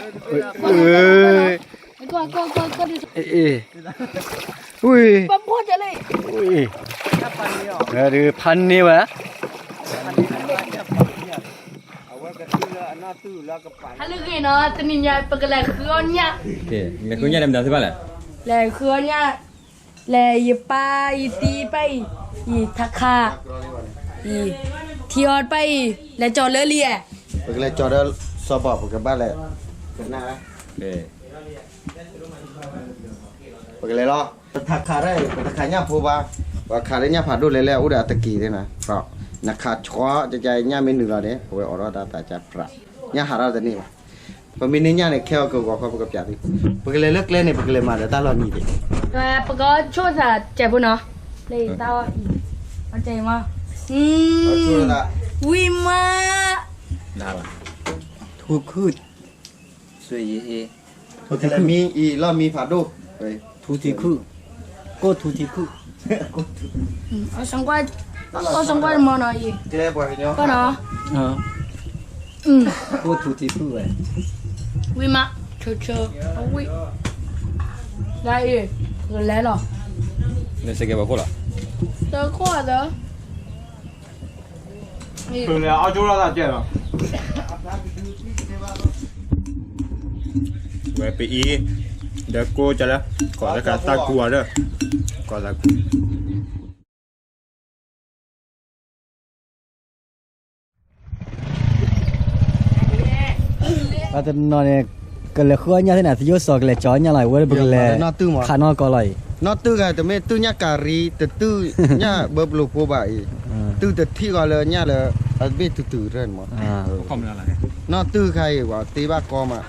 ก็ดิอุ้ยปั๊มโคตรจะเลยอุ้ยดูพันนี่วะฮัลโหลกินอ่ะตอนนี้เนี่ยปกติคืออันเนี่ยโอเคเนี่ยคือเนี่ยดำๆใช่ป่ะแหละเลยคืออันเนี่ยเลยยีป้ายีตีไปยีทักขายีที่อดไปเลยจอดเลยเลียปกติจอดแล้วสอบบอกกับบ้านเลยกันหน้าโอเคปกติรอทักขาได้ทักขาเนี่ยพูดว่าขาได้เนี่ยผ่านดูเลยแล้วอุดาตะกี้ด้วยนะเพราะนักขาชัวจะใจเนี่ยไม่หนึ่งแล้วเนี่ยโอ้ยอรดาตาจับพระเนี่ยหาเราแต่นี่พอมีเนี่ยเนี่ยแค่ก็ก็เขากับจ่าดิปกติเลิกเล่นเนี่ยปกติมาแต่ตลอดนี่ดิปกติช่วยจะเจ็บปุ่นเนาะเลยตาเอาใจมาวิมาได้ป่ะทุกคืนสวยปกติมีอีเรามีผ่านดูไปทุกที่คือก็ทุกที่คือเอาสังกัดมอหน่อยเจ๊บ่อยเนาะก็เนาะก็ทุกที่คือวิมาเชิญเอาวิได้คือแล้วหรอเนี่ยse queda cola得过的对了，澳洲让他见了。喂，ปีอีเดี๋ยวกูจะแล้วก่อนแล้วกันตากูเด้อก่อนแล้วว่าแต่นอนเนี่ยก็เลยขั้วเนี่ยที่ไหนที่ยศสอกเลยจ้อเนี่ยอะไรวะเบลเลยขานอก็เลยนอตื้อกันแต่ไม่ตื้อเนี่ยการีแต่ตื้อเนี่ยเบิบลูกกูบ่ายตื้อแต่ที่ก็เลยเนี่ยเลยอันเบ็ดตื้อเรื่อยมั้งคอมอะไรนอตื้อใครวะตีบ้ากอมา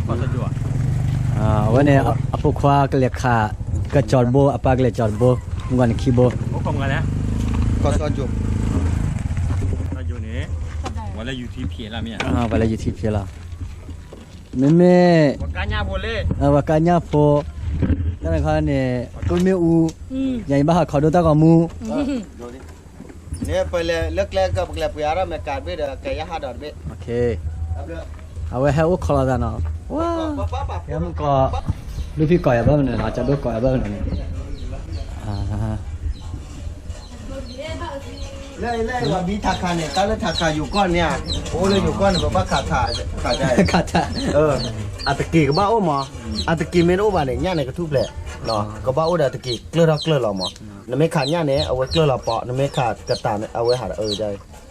ก็สะดวกวันนี้อพวกควาก็เลยขาก็จอดโบอปากเลยจอดโบมึงกันคีโบคอมกันนะก็สะดวกอยู่นี่วันละอยู่ที่เพียละเนี่ยวันละอยู่ที่เพียละแม่วากาญาโพเล่วากาญาโพนั่นเขาเนี่ยตัวเมียอูใหญ่บ้าเขาดูตากอมูเนี่ยไปเลยเลิกแล้วกับเกล็ดยาระเมกาเบดแกยาหาดอดเบโอเคเอาไว้ให้อุคลาดานะว้ายังมันก็ดูพี่ก่อยบ้างเนี่ยอาจจะดูก่อยบ้างเนี่ยเล่ว่ามีทักขาเนี่ยตอนแรกทักขาอยู่ก้อนเนี่ยโอ้เลยอยู่ก้อนแบบว่าขาดใจอัตกีก็บ้าโอ้หมออัตกีไม่รู้ว่าเนี่ยย่าเนี่ยกระทุบแหละเนาะก็บ้าโอ้เดอัตกีเกลือหรอหมอนั่นไม่ขาดย่าเนี่ยเอาไว้เกลือหรอเปาะนั่นไม่ขาดกระตานเอาไว้หาใจ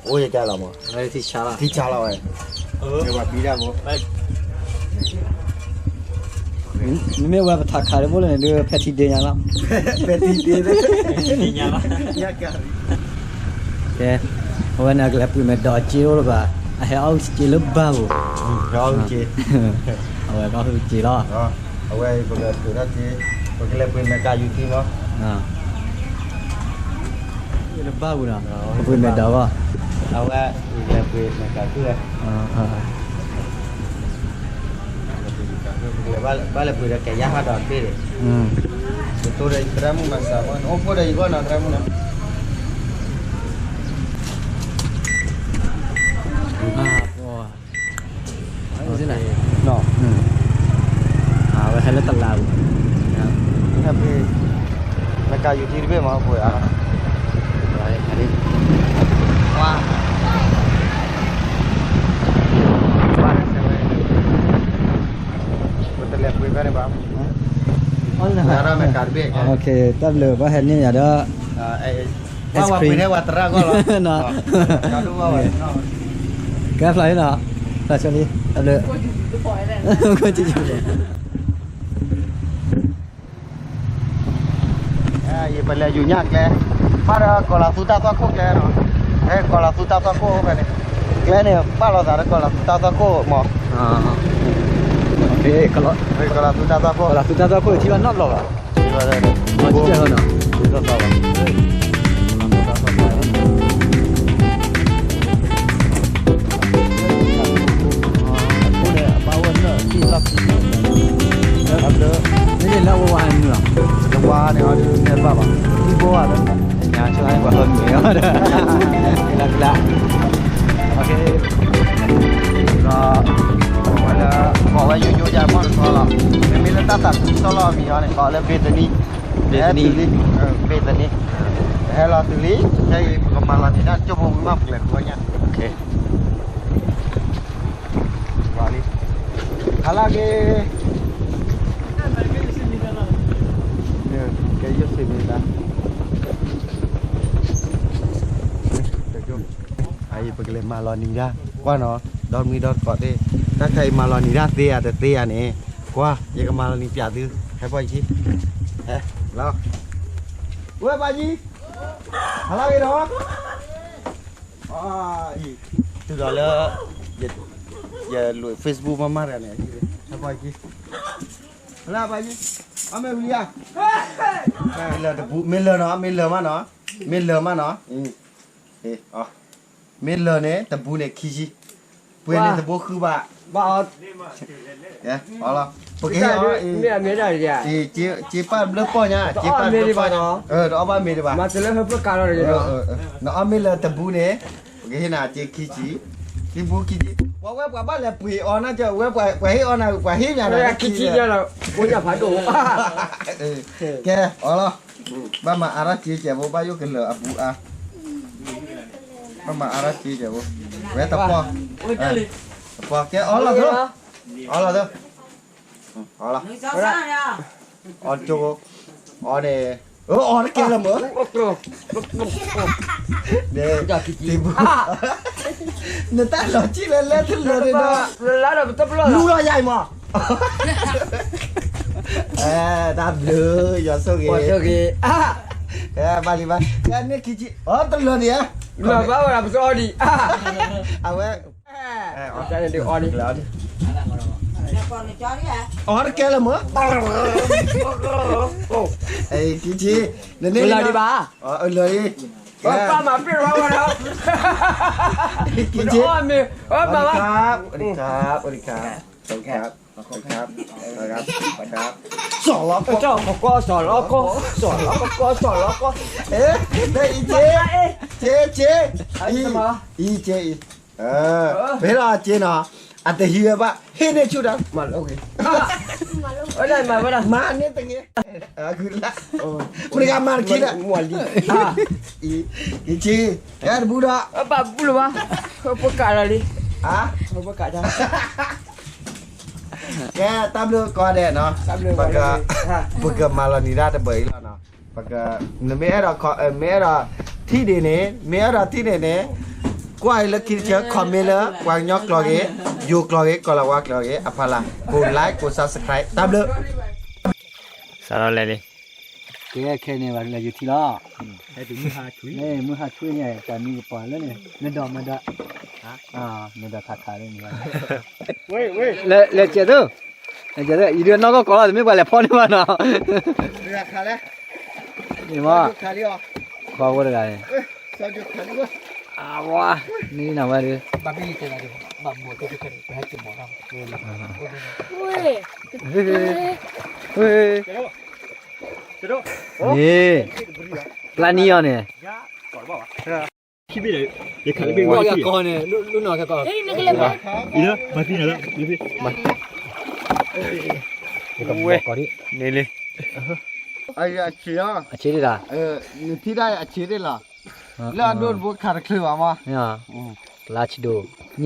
โอ้ยใจหรอหมอที่ชาเราไอ้เดี๋ยวว่าปีได้หมดไม่ว่าทักขาเลยพวกเลยดูแพทิเดียร์แล้วแพทิเดียร์แล้วยากกันโอเควันนี้ก็เลยพูดมาดอจิโอหรือเปล่าให้เอาจิลบ้าบุเอาจิเอาไว้ก็คือจิล้อเอาไว้ก็เลยคือนั่นจิก็เลยพูดมาการอยู่ที่เนาะจิลบ้าบุนะพูดมาดอว่าเอาไว้ก็เลยพูดมาการคือVale puede que ya ha dado pere. Todo el tramo más bueno. O por ahí bueno tramo no. Wow. Thế này. No. Vậy hay là tận lao. Tapi mereka YouTube be mau boleh ah. Baik, hari. Wah. Lihat gue kan bang. Cara mereka be. Oke, tapi lo bahan ni ada. Wah, pilih waternya kok lo. No. Kado wah. Cái fly nào? Fly cho đi. Ada. Kau cuci. Ye pada junyak le. Para kalau sudah tu aku le no. Kalau sudah tu aku kan. Le ni, kalau dah kalau sudah tu aku mau. Okay, kalau sudah tu aku tiba nak loh. Tiba dah. Macam mana nak? Tiba tahu. Ini là hoa nữa. Hoa này họ đi nhận vào à? Đi vô à? Nhà cho anh vào hơn nữa. Là. Ok. Rồi. Gọi là solo mi ne ko le betani betani hello tuli sai kemala ni dah coba map le kuanya oke bali halage kayak yo sini dah ai pergi malon ni dah qua nó đón mi đón có thế các thầy malon ni dah tia này qua vậy cái malon ni pia tư hay bao chi lo ui bà gì halo cái đó từ đó là giờ lùi Facebook mama rồi này hay bao chi halo bà gì ông mẹ vui à là tập mình lờ mà nó mình lờ này tập bu này khi gì bu này tập bu khứ bà yeah đó porque me da ya chị ba lớp po nha chị ba lớp po đó ba mê đi ba ma tele he pa ka ro nó mê là tập bu này cái nào chị khi chị bu khi chị qua ba là bùi on á chứ qua hết on nào qua hết nhà ya này ki chi ya la ko ya pha do kê đó ba mà ara chị chè bu ba vô cái lửa bu à ba mà ara chị chè bu vé tập po kê đó là thôi đó là on chỗ on này on kia là mở để tìm người ta nói chỉ lên thứ lên đó la da ta plo lu lo dài mà ta đưa giờ số ghê ba đi ba cái này kia chị thứ lên đi á ma ba wa so di vậy ta ne de on di on kia là mở ê kia chị lên la di ba lời đi pa ma pi wa wa da kia chị o me o ma ma สวัสดีครับสวัสดีครับสอนล้อ เจ้าก็สอนแล้วก็เอ๊ะได้อีเจอีเจเวลาเจนะอันเดียวปะเฮ้เนี่ยชุดอ่ะ มาโอเคได้มาเนี่ยตรงนี้คือละคุณกำมันคิดอ่ะ มวนดี อีเจแกบูดอ่ะ ปะบุรุษวะพวกกาอะไรดิ อ่ะ พวกกาจ้า แกตามเรื่องก่อนเด้เนาะปกมาลานีราตะเบยแล้วเนาะปกเมราเมราที่ดีเนี่ยเมราที่เนี่ยกว่าละคิดเชื่อคอมเมนต์แล้วกว่ายกกลอเกยูกลอเกก็ละว่ากลอเกอะพะล่ะกดไลค์กด Subscribe ตามเรื่อง sao lại đi แกแค่เนี่ยวันละอยู่ที่ละมือหาช่วยเนี่ยจะมีปอนแล้วเนี่ยไม่ดอกไม่ได้ไม่ได้ขาดขาเลยเนี่ยเว้ยเลยเจ้าอีเดือนนอกก็ก่อนไม่ไปแล้วพ่อนี่มาเนาะ เรือขาแล้ว นี่ว่า ขาดิอ๋อ ขอว่าอะไร สอนจุดขาดิบ่ ว้านี่นะว่าดิ บาบี้เจออะไรบาหมดตัวที่เคยไปให้กินหมอทำเฮ้ยนี่ปลานี่เนี่ย 키비래 얘 갈비 왜 이렇게 거네 루나 거 이래 맛이 나라 이렇게 이거 뭐 거리 네네 ไอ้อาชีอ่ะ 아치리다 ที่ได้อาชีได้ล่ะแล้วโดนบ่ขาดเคลือมา 야 라치도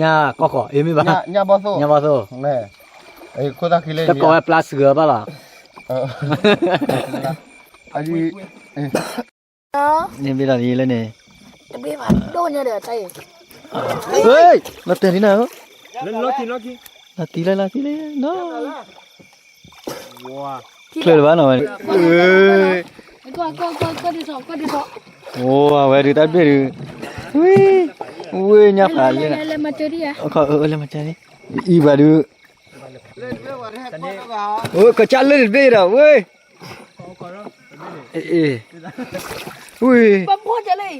냐 거거 에미 봐 ญาบ่โซ 냐 봐서 แน่ไอ้โคตาคิเล 거에 플러스 거 봐라 อันนี้ 님이라 이래네 จะไปผ่านโดนเนี่ยเดี๋ยวใจ 에이 나 때리나 럭키 나 뛰래 너 와 그래 봐 너. 에이 ก็ดีสอง 오와 왜 이리 답베르 왜 냐팔래 เลยมาเจอดิอ่ะ 얼레 맞자니 이바르 เล่นเรื่องว่าให้พ่อก็ 그 잘르 베이라 왜 에 우이 ปั๊มพ่อจะเลย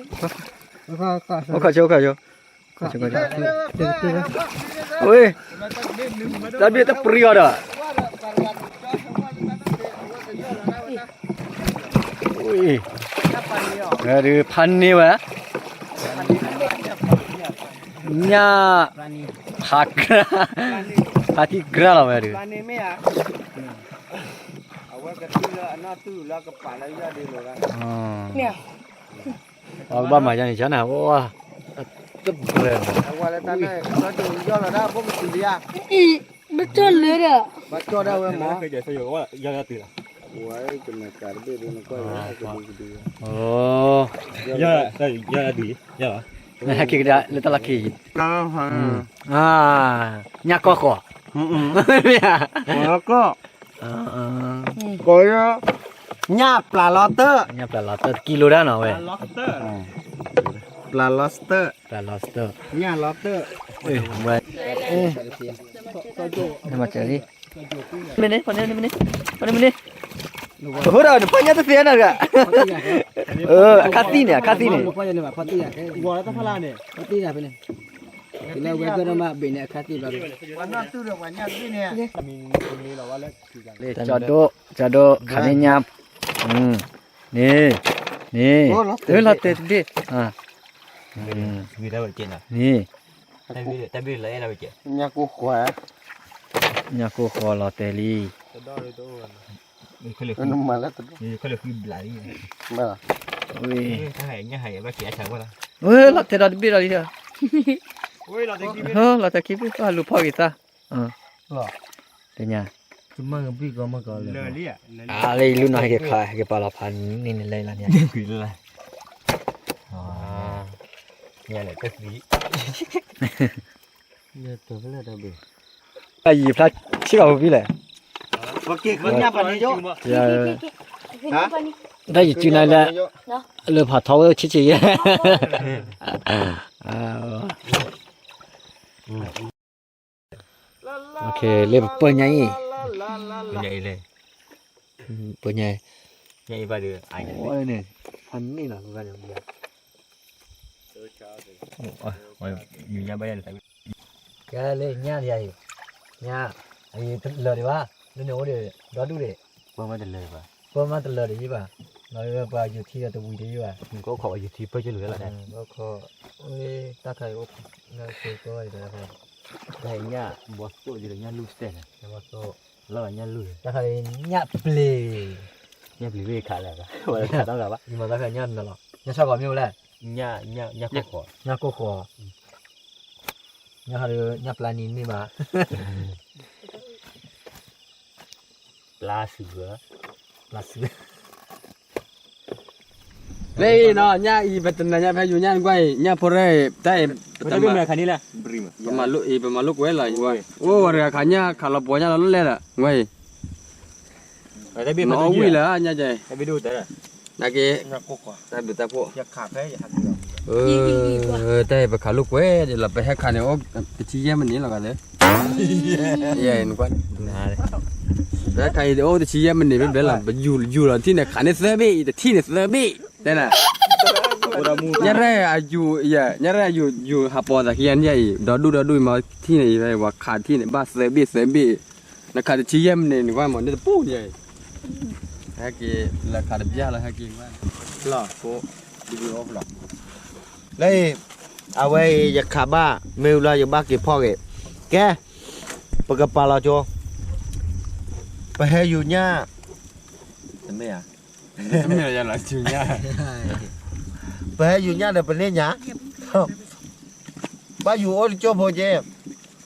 가져 왜 답이 딱 뿌리가라 우이 그래 판니와 냐 파티 그라라 말이야 ปานี่ไม่อ่ะ cái thứ là nó từ là cái phải là ra đi rồi đó เนี่ย ba mà cho cháu nào ô tức lên qua đây ta này nó từ do là đó bố mình từ đi à อีไม่จนเลยอ่ะ bắt cho đâu em mỏ เคยเจอสยองว่าย่าตื่น ui cái này cả biết đi nó coi cái đi ồ ย่าได้ย่าดีย่า này kia đã lên ta là kia đâu hả à nhạc có khó nó có coi á nháp là lobster nhạc là lobster kilo đó nào vậy ล็อกเตอร์ là lobster là lobster nha lobster ui vậy nhưng mà chơi đi bên đấy phần đây hứa rồi nó nhát tới phía nào kìa cắt tí nè พ่อจะเนี่ยพ่อตีอ่ะ วัวแล้วต้องพลาเนี่ย พ่อตีอ่ะเป็นไงเป็นแล้วเวลาเรามาเป็นเนี่ยคาตีแบบ nó từ được vào nháp đi nè มีเราว่าเล็กคือกัน cho đô khả năng nhám nè nè tới là tết đi à มีได้แบบเจนอ่ะ nè แต่บีเลยได้แบบเจน nhà cô khỏe nhà cô khó là tê li ตัวดอเลยตัวเขาเรียก nó mà là từ เขาเรียกคือไหล mà ui ถ้าหายเนี่ยหายว่าเสียฉันว่าละ ui là tê đó biết rồi đi à โอ้ยเราจะกิน là tê kia biết à lụp phao gì ta tê nhà chúng mà biết có mà có เล lên ยลี่อ่ะ à đây luôn này cái bà là panนี่เลยล่ะเนี่ย คืออะไรอ๋อเนี่ยแหละก็ดี nhà tôi phải là đâu bị ไอ้ยีพลาชิบเอาพี่เลย và kia cứ nháp vào đi chỗ อย่า hả ได้อยู่ที่ไหนแหละเรือผ่าท้องชิชิโอเคเรียบเปิดไง ใหญ่เลย เปิดไง ใหญ่ไปเดือไอ้ โอ้ยเนี่ยพันนี่นะกันอย่างเดียว โอ้ยอยู่ยังไม่ได้แต่ แกเลยเงี้ยใหญ่เงี้ยไอ้เลยดีว่าเรื่องโน้ดิรอดูดิ เมื่อวันเดินเลยป่ะ เปิดมาตลอดดีป่ะเราไปอยู่ที่ตัวบุยดีป่ะ มันก็ขออยู่ที่เพื่อจะเหลืออะไร ก็ขอเอ้ยตาไข่อบน่าคุยก็ได้ครับ แต่เนี่ยบอสโตอยู่ในเนี่ยลูกเส้น แล้วก็ แล้วเนี่ยลูก ตาไข่เนี่ยเปลย เนี่ยบริเวณขาดแล้วป่ะวันนี้ขาดต้องกับป่ะ นี่มันตาไข่เนี่ยนั่นหรอเนี่ยชอบกับมิวแหละ เนี่ยก็ขอ เนี่ยก็ขอเนี่ยเขาเรียกเนี่ยปลานินนี่มา ปลาเสือ ปลาเสือ เลยเนาะเนี่ยอีเป็นเนี่ยพายุเนี่ยกวยเนี่ยพอได้ได้ จะเป็นอะไรคันนี้แหละบริม ประมาณลูกอีประมาณลูกเว้ยเลยเว้ยโอ้เรื่องขันเนี่ยขันเราปวยเนี่ยเราเล่นละเว้ย แต่เป็น น้องวิ่งแล้วเนี่ยใจ ไปดูแต่ นักเก๋ nhà cô khỏe แต่เดี๋ยวแต่พวก nhà khả phê nhà hạt được แต่ไปขันลูกเว้ยเดี๋ยวเราไปให้ขันเนี่ยโอ้ไปชี้แย้มันนี้เรากันเลยเย็นกว่า นาเลย แล้วใครโอ้ไปชี้แย้มันนี้เป็นแบบเราไปอยู่เราที่เนี่ยขันเนี่ยเซอร์บี้แต่ที่เนี่ยเซอร์บี้ได้น่ะเนี่ยแร่เนี่ยแร่อยู่หาปอตะเคียนใหญ่ดอดูมาที่ไหนไปว่าขาดที่ไหนบ้าเซอร์บี้นะขาดชี้แย้มันนี่ว่ามันเนี่ยปูใหญ่ฮะกี่ราคาเบี้ยแล้วฮะกี่ว่า lò cô đi đi ốp lò đây à vậy giờ khả ba mêu là giờ ba kịp pho kịp ke bậc gặp bà lo cho bà hay dù nha thế mày à ไม่มีอะไรจริงเนี่ย bà hay dù nha là bà nên nhá không bà dù ô cho bố chê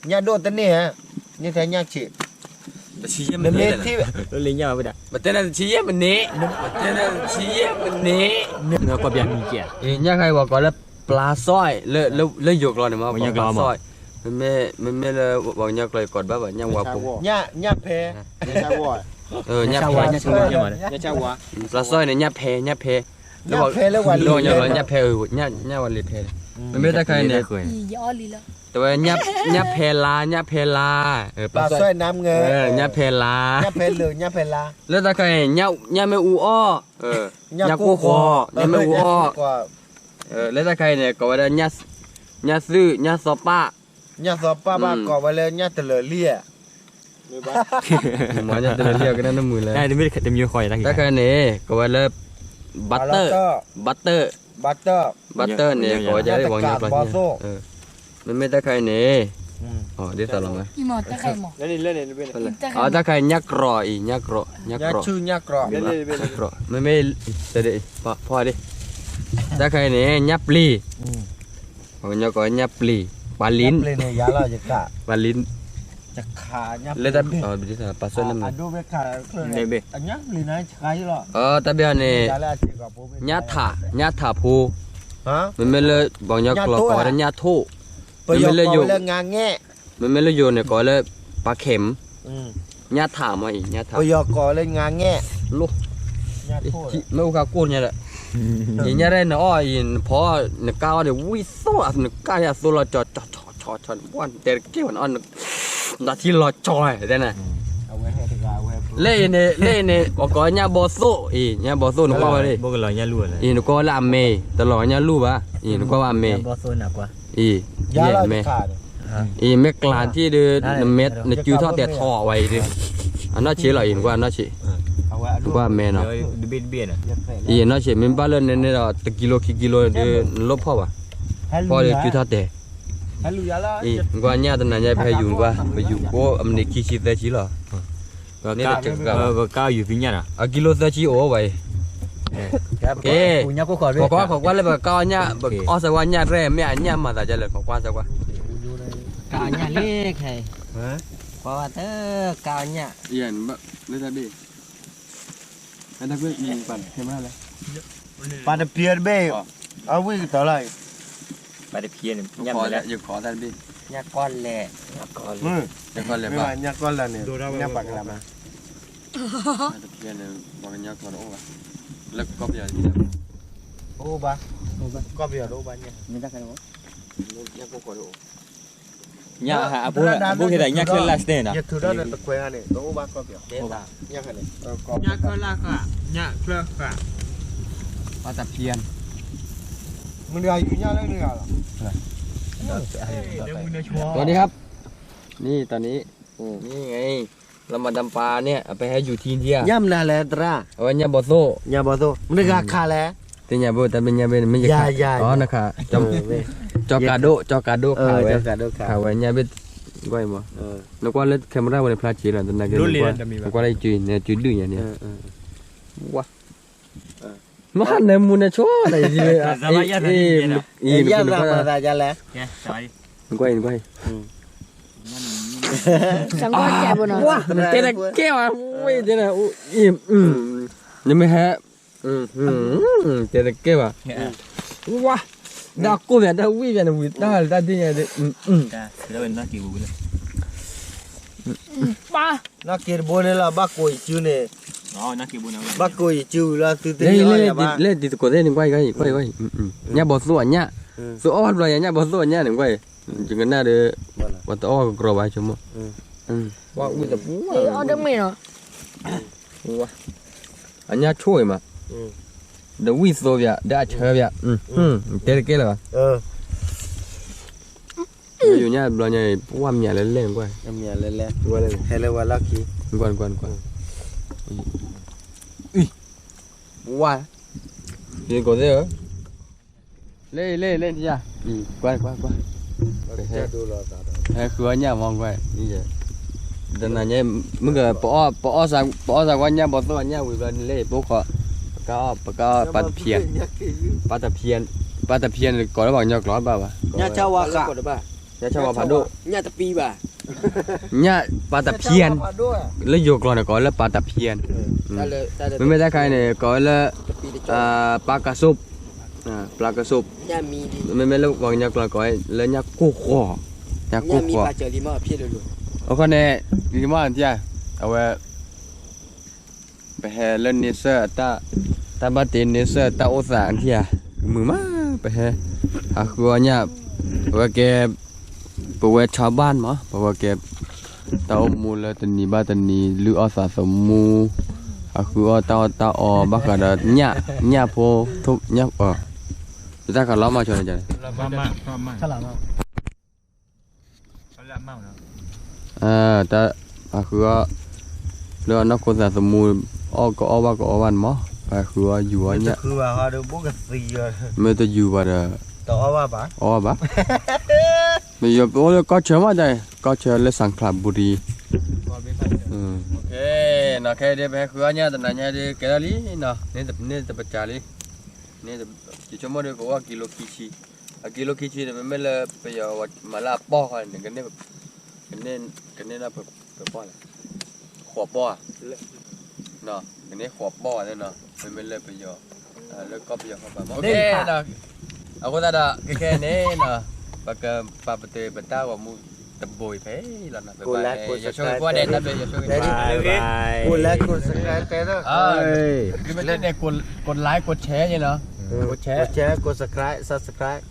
nhà đô tên này hả như thế nha chị ชี้แย้ nên มันนี่ nên thi แล้วลิงยาวไปด่ะ บัดเต้นชี้แย้มันนี่บัดเต้นชี้แย้มันนี่ เนื้อก็เบียร์มีเกียร์ เนี่ยใครบอกก่อนแล้วปลาสร้อยเลยหยกรอเนี่ยมาปลาสร้อยมันไม่เลยบอกเนี่ยกลอยกอดบ้าแบบเนี่ยว่าปุ๊ nha nha phê nha gọi เนี่ยแพ เนี่ยชาวเนี่ยมันเนี่ยชาวะ ปลาสร้อยเนี่ยเนี่ยแพแล้วบอก nha phêแล้ววัน โดนเนี่ยแพเนี่ยวันลิเพมันไม่ได้ใครเนี่ย อีย้อลีแล้ว แต่ว่าเนี่ยแพลาป bà ลาสร้อย xoay nam nghề เนี่ยแพลา nha phê lửa nha phê la แล้วถ้าใครเนี่ยไม่อูอ้อเนี่ยกูคอเนี่ยไม่อูอ้อแล้วถ้าใครเนี่ยก็ว่าเนี่ยซื้อเนี่ยซอป้า nha gió ba ba cỏ vào lên nha từ lửa lia หมอเนี่ยจะเรียกกันนั่นมือเลย ได้ไม่ได้จะมีคอยตั้ง ถ้าใครเนี่ยก็ว่าเลยบัตเตอร์เนี่ยก็จะได้วางเงินไปมันไม่ได้ใครเนี่ย อ๋อเดี๋ยวตลอดมั้ย อีหมอตะไคร่หมอ เล่นนี่เล่นนี่เป็น อ๋อตะไคร้ยักษ์รออียักษ์รอยักษ์ ยาร อ ชื่อยากรอ เล่นนี่เป็น ยักษ์รอไม่แต่เดี๋ยวพอดิตะไคร้เนี่ยยับปลีอ๋อยักษ์ก็ยับปลีปลาลิ้น เลยเนี่ยยาเราจะกะ ปลาลิ้น จะขาเนี่ย เลยแต่อ๋อบิดาปลาส้นน้ำ ดูไปขาเลยอันนี้ลีน่าจะขายหรอ แต่เบียเนี่ย ยาแล้วจะกับผม ญาถาภู ฮะ มันไม่เลยบอกยักษ์รอก่อนญาโท ประโยคเรื่องงานแง่ มันไม่เลยโยนเนี่ยก่อนเลยปลาเข็มญาถามาอีกญาถา ประโยคก่อเรื่องงานแง่ ลูก ญาติโทษ ไม่อุกากูเนี่ยแหละอย่างเงี้ยได้เนาะอีพอเนี่ยก้าวเนี่ยวิ่งโซ่เนี่ยก้าวเนี่ยโซ่เราจอดวันแต่เกี่ยวอันนาทีเราจอยได้น่ะ เอาไว้ให้ดีกว่าเอาไว้ เล่เนี่ยก็เนี่ยบอโซ่อีเนี่ยบอโซ่หนูก็ว่าเลย พวกเราเนี่ยรู้เลย อีหนูก็ละเมตลอดเนี่ยรู้ป่ะอีหนูก็ว่าเม บอสโซนหนักกว่า อี ยา เย็ เรา นเม จะขาด อีเมกลานที่เดือเม็ดในจิ้วทอดแต่ท่อไว้ดิอันนั้นเชี่ยหรออีหนูก็อันนั้นเชี่ย เอาไว้ หนูก็เมเนาะ เบียนอ่ะ อีนั่นเชี่ยมันบ้าเลยเนี่ยเราตะกิโลเดือลบพ่อป่ะพ่อเดือจิ้วทอดแต่ ฮัลโหลยาละ อีกว่าเนี่ยตอนนั้นยายไปอยู่ว่าไปอยู่ก็อำเนคิชิเตชิเหรอก็เนี่ยจะกับ ก้าวอยู่ฟิญญาณอ่ะ อากิโลเตชิโอไว้เอ๊ะ กูเนี่ยก็ขอด้วย ขอเลยแบบก้าวเนี่ยแบบอ้อสักวันเนี่ยแร่ไม่อันเนี่ยมาแต่จะเลยขอสักวัน กาวเนี่ยเล็กไงเพราะว่าเธอกาวเนี่ย เย็นแบบเลยทันดีแล้วถ้าเพื่อนยิงปั่นเห็นไหมล่ะ ปาดเพียร์เบ้เอาวิ่งต่อเลย ไปได้เพียน ขอแล้วอยู่ขอทันดี เนี่ยก้อนแหละก้อน จะก่อนเลย ไม่ ป่ะ ว่าเนี่ยก้อนละเนี่ยเนี่ยปากละมา จะเพี้ยนเลยบอกกันยากก่อนโอ้ะแล้วก็เพี้ยน โอ้บ้าก็เบียร์โอ้บ้าเนี่ย ไม่ได้กันวะ เนี่ยก็ขอโอ้ เนี่ยฮะพวกที่ไหนเนี่ยคือลาสเตนอ่ะ เนี่ยถือได้แต่คุยกันเนี่ยโอ้บ้าก็เบียร์เนี่ยกันเนี่ยก็ เนี่ยคือลาค่ะเนี่ยคือค่ะ ปลาตะเพียน มึงเดี๋ยวอยู่เนี่ยเลยเนี่ยหรอ ตอนนี้ครับ นี่ตอนนี้นี่ไงเรามาดำปลาเนี่ยเอาไปให้อยู่ที่เดียว ย่ำนาแลตรา เอาไว้เนี่ยบอโซ่ เนี่ยบ่โตมึงได้คาแล้ว แต่เนี่ยบ่แต่เป็นเนี่ยเป็นไม่ใช่ขาอ๋อนะคะจอกาโดขายไว้ขายไว้เนี่ยเป็นก้อยบ่แล้วก็เล่นแคมราบนพลาสติกแล้วตอนนั้นก็แล้วก็ได้จุยเนี่ยจุยดื้ออย่างเนี้ยว้ามาเนี่ยมุนชั่วอะไรสิอีนี่ ย่ำนามาได้จะแล้ว เนี่ยใช่ ก้อย สังก็แจ่บเนาะ ว้าเจ๊แก้วอ่ะโอ้ยเจ๊น่ะอิ่มยังไม่แฮะเจ๊แก้วอ่ะว้าดอกกูเนี่ยดอกวิ่งเนี่ยวิ่งได้ที่เนี่ยแล้วเป็นนักกี่บุญเลย ปลา นักเก็ตบอลละบักกุยจูเนี่ย อ๋อนักกี่บุญเอา บักกุยจูละตื่นเต้น เล่นติดกดเล่นหนึ่งก้อยเนี่ยบอสส่วนเนี่ยส่วนอ้อนเลยเนี่ยบอสส่วนเนี่ยหนึ่งก้อยจึงกันหน้าเด้อว่าตัวอ้อกรอบไว้ชั่วโมงว่าอุ้ยแต่ปุ๊บ เอาดังไม่เนาะ ว้าอันนี้ช่วยมาเดี๋ยววิ่งโซเวียเดี๋ยวเชื่อเวียเจ๊แก้วเหรออยู่เนี่ยเราเนี่ยว่ามีอะไรเล่นก้อย มีอะไรแล้ว ก้อยเลย เฮเลวาลักกี้ ก้อยว้าเรียนก่อนเด้อเล่นที่จ้ะก้อย จะดูรอตา คือว่าเนี่ยมองไว้นี่จ้ะดังนั้นเนี่ยมึงก็ปอสักวันเนี่ยบอสวันเนี่ยวิ่งเล่พวกก็ปลาตะเพียนก่อนแล้วบอกเนี่ยกรอบป่าวะ เนี่ยเจ้าวากะ เนี่ยชาวพาโด เนี่ยตะปีบ่ะ เนี่ยปลาตะเพียนแล้วอยู่กรอนก่อนแล้วปลาตะเพียนมันไม่ได้ใครเนี่ยก่อนแล้วปลากระสุบปลากระสุบ เนี่ยมีดี ไม่แล้วบอกเนี่ยกรอนก่อนแล้วเนี่ยกู้คอเนี่ย เนี่ กู้ ยมี คอ ปลาเจอริมาเพี้ยเลย เอาคนเนี่ยดีมากที่เอาไว้ไปแห่เล่นเนเซอร์ตาบัติเนเซอร์ตาโอสานที่มือมาไปแห่คือว่าเนี่ยว่าแกปวยชาวบ้านมั้งเพราะว่าแกตาอมูลตันนี้บ้านตันนี้หรืออาสาสมูคือว่าตาอบักกะดเนี่ยพอทุกเนี่ยจะได้กันล้อมาชนจัง ละมาก ฉลาดมาก ละมากนะ แต่คือว่าเรื่องนักคนสะสมูก็ว่าก็วันมั้งคือว่าอยู่เนี่ย คือว่าเขาดูบุกสีเลย ไม่ต้องอยู่ว่า ต่อว่าปะ อ๋อปะ bây giờ bố có chờ mà đây có chờ lên sang club buri ok nó cái đi bé khứa nha tận nha đi cái đó lý nó nên tập bạch lý nên tập chỉ cho mỗi đứa có kilo kichi thì mình là bây giờ mà là bo hay cái này là bo là khỏa bo nó cái này khỏa bo này nó mình là bây giờแล้วก็bây giờ không phải ok nó aku tak ada cái này nó và cái bate bata và mu tập bồi thế là nó cô lát cô giờ chơi qua đèn ta bây giờ chơi cô lát cô subscribe cái đó cái bên nàyกดไลค์กดแชร์vậy nó กดแชร์กด subscribe